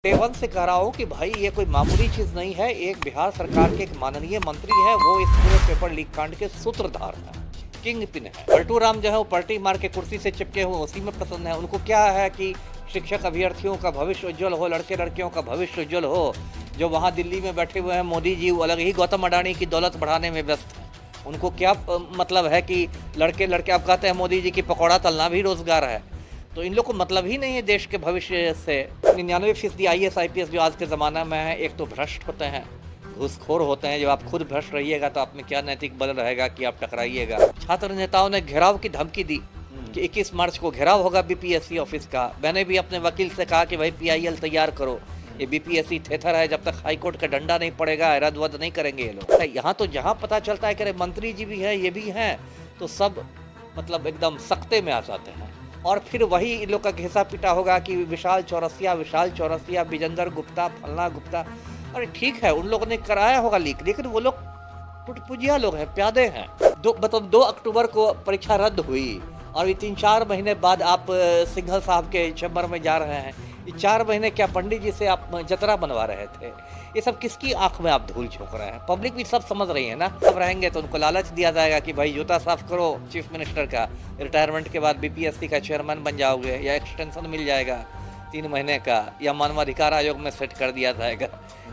Day one से कह रहा हूँ कि भाई ये कोई मामूली चीज़ नहीं है। एक बिहार सरकार के एक माननीय मंत्री है, वो इस पूरे पेपर लीक कांड के सूत्रधार हैं, किंग पिन है। पलटू राम जो है वो पलटी मार के कुर्सी से चिपके हुए उसी में पसंद है। उनको क्या है कि शिक्षक अभ्यर्थियों का भविष्य उज्जवल हो, लड़के लड़कियों का भविष्य उज्जवल हो। जो वहाँ दिल्ली में बैठे हुए हैं मोदी जी, वो अलग ही गौतम अडानी की दौलत बढ़ाने में व्यस्त हैं। उनको क्या मतलब है कि लड़के लड़के, आप कहते हैं मोदी जी की पकौड़ा तलना भी रोजगार है, तो इन लोग को मतलब ही नहीं है देश के भविष्य से। 99% IAS IPS जो आज के ज़माना में है, एक तो भ्रष्ट होते हैं, घूसखोर होते हैं। जब आप खुद भ्रष्ट रहिएगा तो आप में क्या नैतिक बल रहेगा कि आप टकराइएगा। छात्र नेताओं ने घेराव की धमकी दी कि 21 मार्च को घेराव होगा BPSC ऑफिस का। मैंने भी अपने वकील से कहा कि भाई PIL तैयार करो, ये BPSC थेथर है, जब तक हाईकोर्ट का डंडा नहीं पड़ेगा रद्द वद्द नहीं करेंगे ये लोग। यहाँ तो जहाँ पता चलता है कि मंत्री जी भी हैं, ये भी हैं, तो सब मतलब एकदम सख्ते में आ जाते हैं। और फिर वही इन लोग का घिसा पिटा होगा कि विशाल चौरसिया, विजेंद्र गुप्ता, फलना गुप्ता। अरे ठीक है, उन लोगों ने कराया होगा लीक, लेकिन वो लोग टुटपुजिया लोग हैं, प्यादे हैं। 2 अक्टूबर को परीक्षा रद्द हुई और ये 3-4 महीने बाद आप सिंघल साहब के चैम्बर में जा रहे हैं। ये 4 महीने क्या पंडित जी से आप जतरा बनवा रहे थे? ये सब किसकी आंख में आप धूल झोंक रहे हैं? पब्लिक भी सब समझ रही है ना। सब रहेंगे तो उनको लालच दिया जाएगा कि भाई जूता साफ करो चीफ मिनिस्टर का, रिटायरमेंट के बाद BPSC का चेयरमैन बन जाओगे, या एक्सटेंशन मिल जाएगा 3 महीने का, या मानवाधिकार आयोग में सेट कर दिया जाएगा,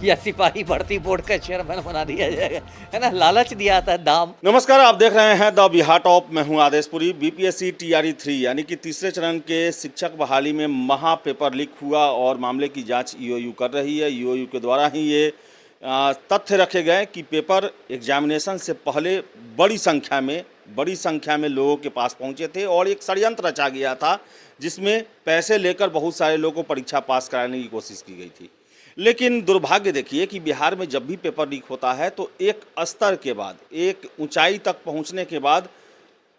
या सिपाही भर्ती बोर्ड का चेयरमैन बना दिया जाएगा, है ना। लालच दिया था, दाम। नमस्कार, आप देख रहे हैं द बिहार टॉप। मैं हूं आदेशपुरी। BPSC TRE 3 यानी कि तीसरे चरण के शिक्षक बहाली में महा पेपर लीक हुआ और मामले की जांच EOU कर रही है। EOU के द्वारा ही ये तथ्य रखे गए कि पेपर एग्जामिनेशन से पहले बड़ी संख्या में लोगों के पास पहुंचे थे और एक षड्यंत्र रचा गया था जिसमें पैसे लेकर बहुत सारे लोगों को परीक्षा पास कराने की कोशिश की गई थी। लेकिन दुर्भाग्य देखिए कि बिहार में जब भी पेपर लीक होता है तो एक स्तर के बाद, एक ऊंचाई तक पहुंचने के बाद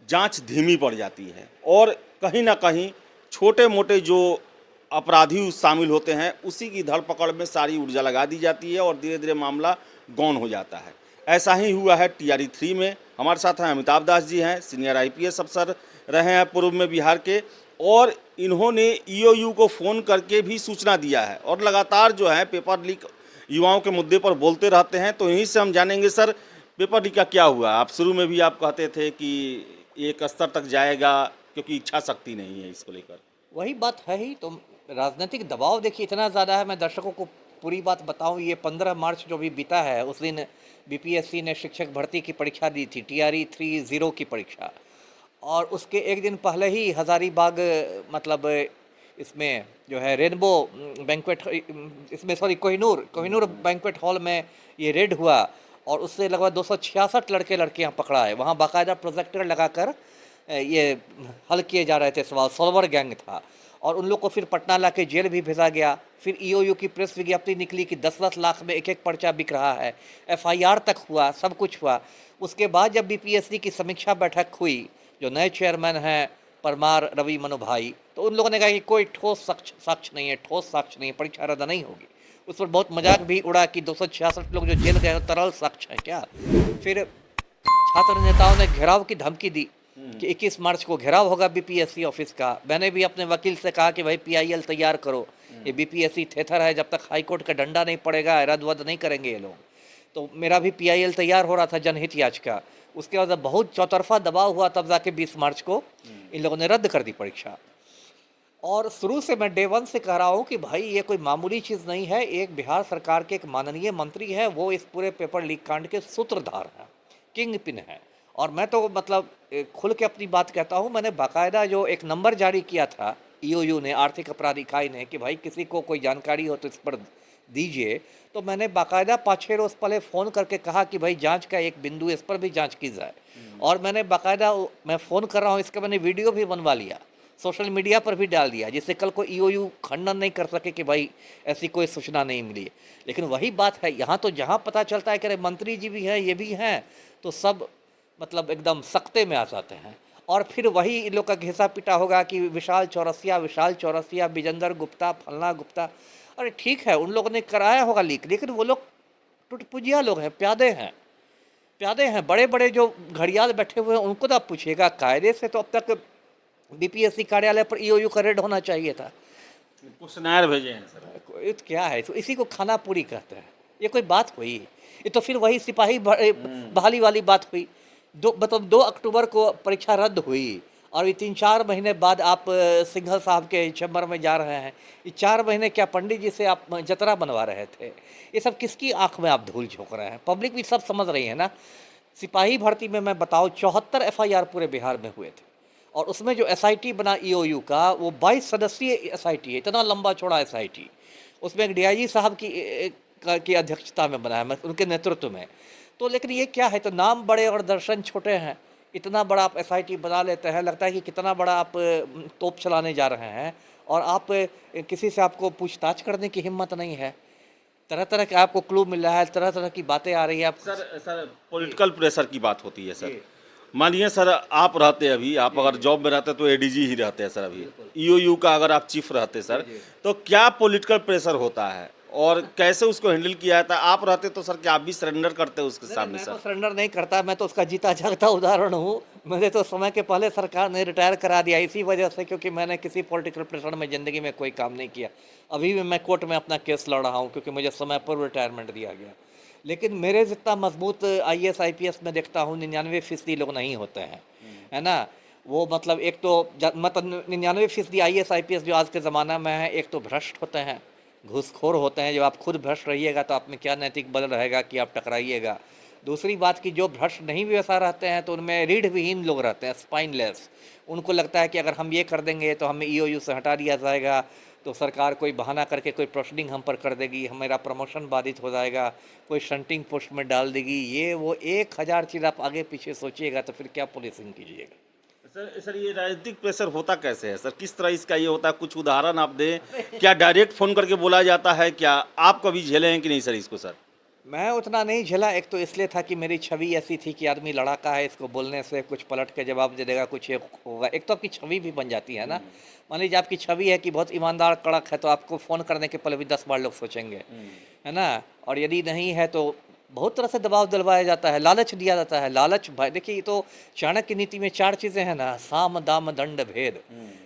जांच धीमी पड़ जाती है और कहीं ना कहीं छोटे मोटे जो अपराधी शामिल होते हैं उसी की धरपकड़ में सारी ऊर्जा लगा दी जाती है और धीरे धीरे मामला गौन हो जाता है। ऐसा ही हुआ है TRE 3 में। हमारे साथ हैं अमिताभ दास जी, हैं सीनियर IPS अफसर रहे हैं पूर्व में बिहार के, और इन्होंने EOU को फ़ोन करके भी सूचना दिया है और लगातार जो है पेपर लीक युवाओं के मुद्दे पर बोलते रहते हैं। तो यहीं से हम जानेंगे सर, पेपर लीक का क्या हुआ? आप शुरू में भी आप कहते थे कि एक स्तर तक जाएगा क्योंकि इच्छा शक्ति नहीं है इसको लेकर। वही बात है ही तो। राजनीतिक दबाव देखिए इतना ज़्यादा है। मैं दर्शकों को पूरी बात बताऊं, ये 15 मार्च जो भी बीता है उस दिन BPSC ने शिक्षक भर्ती की परीक्षा दी थी, TRE 3-0 की परीक्षा। और उसके एक दिन पहले ही हज़ारीबाग मतलब इसमें जो है रेनबो बैंक्वेट, इसमें सॉरी कोहिनूर बैंक्वेट हॉल में ये रेड हुआ और उससे लगभग 266 लड़के लड़कियां पकड़ा है। वहाँ बाकायदा प्रोजेक्टर लगाकर ये हल किए जा रहे थे सवाल, सॉल्वर गैंग था। और उन लोग को फिर पटना ला के जेल भी भेजा गया। फिर EOU की प्रेस विज्ञप्ति निकली कि 10-10 लाख में एक पर्चा बिक रहा है। FIR तक हुआ, सब कुछ हुआ। उसके बाद जब BPSC की समीक्षा बैठक हुई, जो नए चेयरमैन हैं परमार रवि मनु भाई, तो उन लोगों ने कहा कि कोई ठोस साक्ष्य नहीं है, परीक्षा रद्द नहीं होगी। उस पर बहुत मजाक भी उड़ा कि 266 लोग जो जेल गए तरल साक्ष्य है क्या। फिर छात्र नेताओं ने घेराव की धमकी दी कि 21 मार्च को घेराव होगा BPSC ऑफिस का। मैंने भी अपने वकील से कहा कि भाई PIL तैयार करो, ये BPSC थेथर है, जब तक हाईकोर्ट का डंडा नहीं पड़ेगा रद्द वद्द नहीं करेंगे ये लोग। तो मेरा भी PIL तैयार हो रहा था, जनहित याचिका। उसके बाद बहुत चौतरफा दबाव हुआ, तब जाके 20 मार्च को इन लोगों ने रद्द कर दी परीक्षा। और शुरू से मैं डे वन से कह रहा हूँ कि भाई ये कोई मामूली चीज़ नहीं है। एक बिहार सरकार के एक माननीय मंत्री है, वो इस पूरे पेपर लीक कांड के सूत्रधार हैं, किंग पिन है। और मैं तो मतलब खुल के अपनी बात कहता हूँ। मैंने बाकायदा जो एक नंबर जारी किया था EOU ने, आर्थिक अपराध इकाई ने, कि भाई किसी को कोई जानकारी हो तो इस पर दीजिए, तो मैंने बाकायदा 5-6 रोज़ पहले फ़ोन करके कहा कि भाई जांच का एक बिंदु, इस पर भी जांच की जाए। और मैंने बाकायदा, मैं फ़ोन कर रहा हूँ इसका, मैंने वीडियो भी बनवा लिया, सोशल मीडिया पर भी डाल दिया, जिससे कल को EOU खंडन नहीं कर सके कि भाई ऐसी कोई सूचना नहीं मिली। लेकिन वही बात है, यहाँ तो जहाँ पता चलता है कि मंत्री जी भी हैं, ये भी हैं, तो सब मतलब एकदम सख्ते में आ जाते हैं। और फिर वही इन लोग का घिसा पिटा होगा कि विशाल चौरसिया, विजेंद्र गुप्ता, फलना गुप्ता। अरे ठीक है, उन लोगों ने कराया होगा लीक, लेकिन वो लोग टुटपुजिया लोग हैं, प्यादे हैं। बड़े बड़े जो घड़ियाल बैठे हुए हैं उनको तो आप पूछिएगा। कायदे से तो अब तक BPSC कार्यालय पर EOU का रेड होना चाहिए था। क्वेश्चनर भेजे हैं सर। ये तो क्या है, तो इसी को खाना पूरी कहते हैं। ये कोई बात हुई? ये तो फिर वही सिपाही बहाली वाली बात हुई। मतलब 2 अक्टूबर को परीक्षा रद्द हुई और ये 3-4 महीने बाद आप सिंघल साहब के चैम्बर में जा रहे हैं। ये 4 महीने क्या पंडित जी से आप जतरा बनवा रहे थे? ये सब किसकी आंख में आप धूल झोंक रहे हैं? पब्लिक भी सब समझ रही है ना। सिपाही भर्ती में मैं बताऊं 74 एफआईआर पूरे बिहार में हुए थे और उसमें जो एसआईटी बना ईओयू का वो 22 सदस्यीय एसआईटी है, इतना लंबा चौड़ा एसआईटी। उसमें एक डीआईजी साहब की अध्यक्षता में बना है, उनके नेतृत्व में। तो लेकिन ये क्या है, तो नाम बड़े और दर्शन छोटे हैं। इतना बड़ा आप एसआईटी बना लेते हैं, लगता है कि कितना बड़ा आप तोप चलाने जा रहे हैं और आप किसी से आपको पूछताछ करने की हिम्मत नहीं है। तरह तरह के आपको क्लू मिल रहा है, तरह तरह की बातें आ रही है। आप सर पॉलिटिकल प्रेशर की बात होती है सर। मानिए सर आप रहते अभी, आप अगर जॉब में रहते तो एडीजी ही रहते हैं सर। अभी ईओयू का अगर आप चीफ रहते सर, तो क्या पॉलिटिकल प्रेशर होता है और कैसे उसको हैंडल किया जाता है? आप रहते तो सर क्या आप भी सरेंडर करते उसके सामने? मैं सर तो सरेंडर नहीं करता, मैं तो उसका जीता जागता उदाहरण हूँ। मुझे तो समय के पहले सरकार ने रिटायर करा दिया इसी वजह से, क्योंकि मैंने किसी पॉलिटिकल प्रेशर में ज़िंदगी में कोई काम नहीं किया। अभी भी मैं कोर्ट में अपना केस लड़ रहा हूँ क्योंकि मुझे समय पर रिटायरमेंट दिया गया। लेकिन मेरे जितना मजबूत आईएएस आईपीएस में देखता हूँ 99% लोग नहीं होते हैं, है ना। वो मतलब एक तो मतलब 99% आईएएस आईपीएस जो आज के ज़माना में है, एक तो भ्रष्ट होते हैं, घूसखोर होते हैं। जब आप खुद भ्रष्ट रहिएगा तो आप में क्या नैतिक बल रहेगा कि आप टकराइएगा। दूसरी बात कि जो भ्रष्ट नहीं भी वैसा रहते हैं तो उनमें रीढ़ विहीन लोग रहते हैं, स्पाइनलेस। उनको लगता है कि अगर हम ये कर देंगे तो हमें ईओयू से हटा दिया जाएगा, तो सरकार कोई बहाना करके कोई पोस्टिंग हम पर कर देगी, हमारा प्रमोशन बाधित हो जाएगा, कोई शंटिंग पोस्ट में डाल देगी। ये वो 1000 चीज़ आप आगे पीछे सोचिएगा तो फिर क्या पुलिसिंग कीजिएगा। सर ये राजनीतिक प्रेशर होता कैसे है सर? किस तरह इसका ये होता है? कुछ उदाहरण आप दें। क्या डायरेक्ट फ़ोन करके बोला जाता है? क्या आप कभी झेले हैं कि नहीं सर इसको सर? मैं उतना नहीं झेला। एक तो इसलिए था कि मेरी छवि ऐसी थी कि आदमी लड़ाका है, इसको बोलने से कुछ पलट के जवाब दे देगा, कुछ ये होगा। एक तो आपकी छवि भी बन जाती है ना। मान लीजिए आपकी छवि है कि बहुत ईमानदार कड़क है, तो आपको फ़ोन करने के पहले भी 10 बार लोग सोचेंगे, है ना। और यदि नहीं है तो बहुत तरह से दबाव दिलवाया जाता है, लालच दिया जाता है। लालच भाई देखिए, ये तो चाणक्य नीति में 4 चीज़ें हैं ना, साम दाम दंड भेद,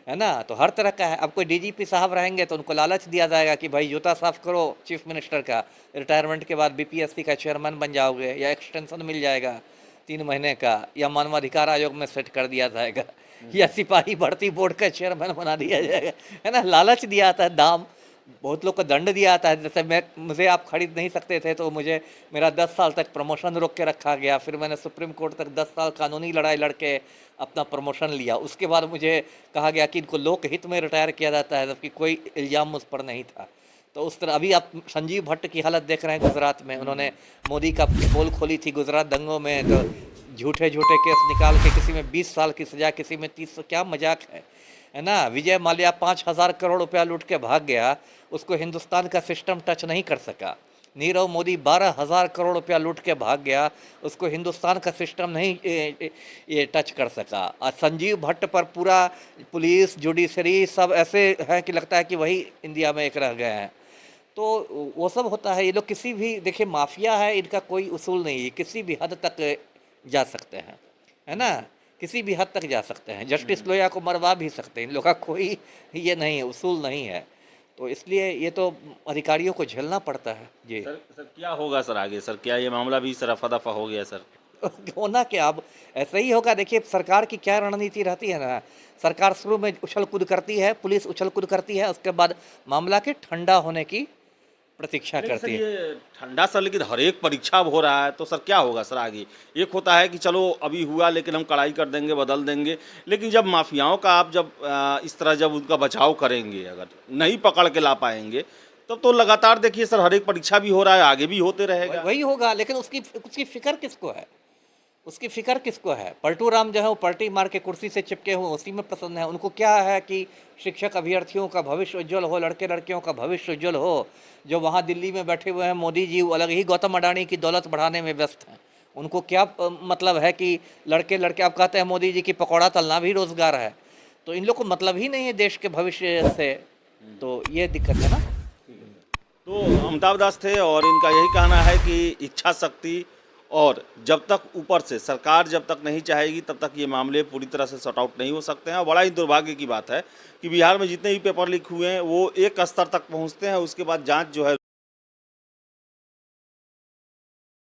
है ना। तो हर तरह का है। अब कोई डीजीपी साहब रहेंगे तो उनको लालच दिया जाएगा कि भाई जूता साफ करो चीफ मिनिस्टर का, रिटायरमेंट के बाद बीपीएससी का चेयरमैन बन जाओगे, या एक्सटेंशन मिल जाएगा 3 महीने का, या मानवाधिकार आयोग में सेट कर दिया जाएगा, या सिपाही भर्ती बोर्ड का चेयरमैन बना दिया जाएगा, है ना। लालच दिया जाता है, दाम। बहुत लोग को दंड दिया जाता है। जैसे मुझे आप खरीद नहीं सकते थे तो मुझे मेरा 10 साल तक प्रमोशन रोक के रखा गया। फिर मैंने सुप्रीम कोर्ट तक 10 साल कानूनी लड़ाई लड़ के अपना प्रमोशन लिया। उसके बाद मुझे कहा गया कि इनको लोकहित में रिटायर किया जाता है, जबकि कोई इल्ज़ाम मुझ पर नहीं था। तो उस तरह अभी आप संजीव भट्ट की हालत देख रहे हैं गुजरात में। उन्होंने मोदी का पोल खोली थी गुजरात दंगों में, तो झूठे झूठे केस निकाल के किसी में 20 साल की सज़ा, किसी में 30। क्या मजाक है ना। विजय माल्या 5000 करोड़ रुपया लूट के भाग गया, उसको हिंदुस्तान का सिस्टम टच नहीं कर सका। नीरव मोदी 12,000 करोड़ रुपया लूट के भाग गया, उसको हिंदुस्तान का सिस्टम नहीं ये टच कर सका। और संजीव भट्ट पर पूरा पुलिस जुडिशरी सब ऐसे है कि लगता है कि वही इंडिया में एक रह गए हैं। तो वो सब होता है। ये लोग किसी भी, देखिए माफिया है, इनका कोई उसूल नहीं है, किसी भी हद तक जा सकते हैं, है ना। किसी भी हद तक जा सकते हैं। जस्टिस लोया को मरवा भी सकते हैं। इन लोग का कोई ये नहीं है, उसूल नहीं है। तो इसलिए ये तो अधिकारियों को झेलना पड़ता है जी। सर क्या होगा सर आगे? सर क्या ये मामला भी सर रफा दफा हो गया सर? होना क्या, अब ऐसे ही होगा। देखिए सरकार की क्या रणनीति रहती है ना। सरकार शुरू में उछल कूद करती है, पुलिस उछल कूद करती है, उसके बाद मामला के ठंडा होने की प्रतीक्षा करती है। ये ठंडा सर, लेकिन हर एक परीक्षा अब हो रहा है, तो सर क्या होगा सर आगे? एक होता है कि चलो अभी हुआ लेकिन हम कड़ाई कर देंगे, बदल देंगे, लेकिन जब माफियाओं का आप जब इस तरह जब उनका बचाव करेंगे, अगर नहीं पकड़ के ला पाएंगे, तब तो लगातार देखिए सर हर एक परीक्षा भी हो रहा है, आगे भी होते रहेगा। वही होगा, लेकिन उसकी फिक्र किसको है? उसकी फिक्र किसको है? पलटू राम जो है वो पलटी मार के कुर्सी से चिपके हुए उसी में प्रसन्न है। उनको क्या है कि शिक्षक अभ्यर्थियों का भविष्य उज्जवल हो, लड़के लड़कियों का भविष्य उज्जवल हो। जो वहाँ दिल्ली में बैठे हुए हैं मोदी जी, वो अलग ही गौतम अडानी की दौलत बढ़ाने में व्यस्त हैं। उनको क्या मतलब है कि लड़के लड़के, आप कहते हैं मोदी जी की पकौड़ा तलना भी रोजगार है, तो इन लोग को मतलब ही नहीं है देश के भविष्य से। तो ये दिक्कत है ना। तो अमिताभ दास थे और इनका यही कहना है कि इच्छा शक्ति और जब तक ऊपर से सरकार जब तक नहीं चाहेगी तब तक ये मामले पूरी तरह से सॉर्ट आउट नहीं हो सकते हैं। और बड़ा ही दुर्भाग्य की बात है कि बिहार में जितने भी पेपर लीक हुए हैं वो एक स्तर तक पहुंचते हैं, उसके बाद जांच जो है